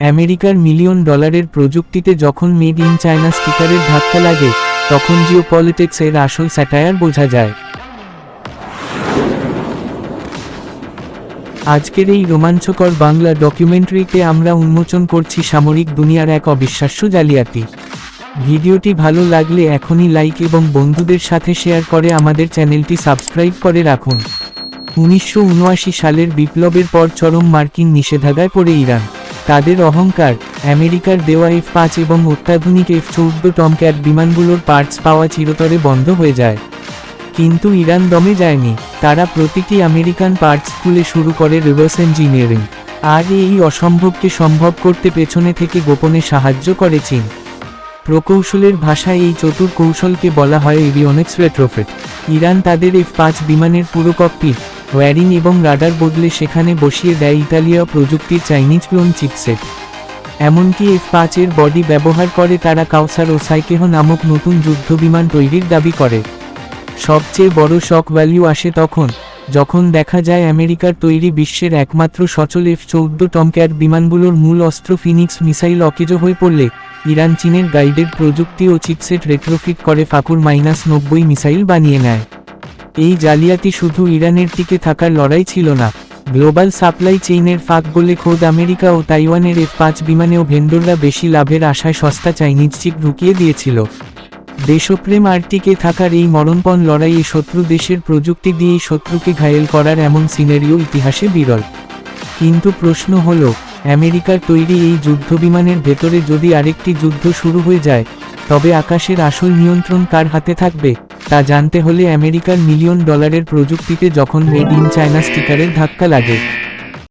আমেরিকার মিলিয়ন ডলারের প্রযুক্তিতে যখন মেড ইন চায়না স্টিকারের ধাক্কা লাগে, তখন জিওপলিটিক্সের আসল স্যাটায়ার বোঝা যায়। আজকের এই রোমাঞ্চকর বাংলা ডকুমেন্টারিতে আমরা উন্মোচন করছি সামরিক দুনিয়ার এক অবিশ্বাস্য জালিয়াতি। ভিডিওটি ভালো লাগলে এখনই লাইক এবং বন্ধুদের সাথে শেয়ার করে আমাদের চ্যানেলটি সাবস্ক্রাইব করে রাখুন। 1979 সালের বিপ্লবের পর চরম মার্কিন নিষেধাজ্ঞায় পড়ে ইরান। তাদের অহংকার, আমেরিকার দেওয়া F-5 এবং অত্যাধুনিক F-14 টমক্যাট বিমানগুলোর পার্টস পাওয়া চিরতরে বন্ধ হয়ে যায়। কিন্তু ইরান দমে যায়নি, তারা প্রতিটি আমেরিকান পার্টস খুলে শুরু করে রিভার্স ইঞ্জিনিয়ারিং। আর এই অসম্ভবকে সম্ভব করতে পেছনে থেকে গোপনে সাহায্য করে চীন। প্রকৌশলের ভাষায় এই চতুর কৌশলকে বলা হয় এভিওনিক্স রেট্রোফিট। ইরান তাদের F-5 বিমানের পুরো ককপিট, ওয়্যারিং এবং রাডার বদলে সেখানে বসিয়ে দেয় ইতালীয় প্রযুক্তির চাইনিজ ক্লোন চিপসেট। এমনকি F-5 এর বডি ব্যবহার করে তারা কাউসার ও সাইকেহ নামক নতুন যুদ্ধবিমান তৈরির দাবি করে। সবচেয়ে বড় শক ভ্যালু আসে তখন, যখন দেখা যায় আমেরিকার তৈরি বিশ্বের একমাত্র সচল F-14 টমক্যাট বিমানগুলোর মূল অস্ত্র ফিনিক্স মিসাইল অকেজো হয়ে পড়লে ইরান চীনের গাইডেড প্রযুক্তি ও চিপসেট রেট্রোফিট করে ফাকুর-90 মিসাইল বানিয়ে নেয়। এই জালিয়াতি শুধু ইরানের টিকে থাকার লড়াই ছিল না, গ্লোবাল সাপ্লাই চেইনের ফাঁক বলে খোদ আমেরিকা ও তাইওয়ানের F-5 বিমানেও ভেন্ডররা বেশি লাভের আশায় সস্তা চাইনিজ চিপ ঢুকিয়ে দিয়েছিল। দেশপ্রেম আর টিকে থাকার এই মরণপণ লড়াইয়ে শত্রু দেশের প্রযুক্তি দিয়েই শত্রুকে ঘায়েল করার এমন সিনারিও ইতিহাসে বিরল। কিন্তু প্রশ্ন হল, আমেরিকার তৈরি এই যুদ্ধবিমানের ভেতরে যদি আরেকটি যুদ্ধ শুরু হয়ে যায়, তবে আকাশের আসল নিয়ন্ত্রণ কার হাতে থাকবে? তা জানতে হলে আমেরিকার মিলিয়ন ডলারের প্রযুক্তিতে যখন মেড ইন চায়না স্টিকারের ধাক্কা লাগে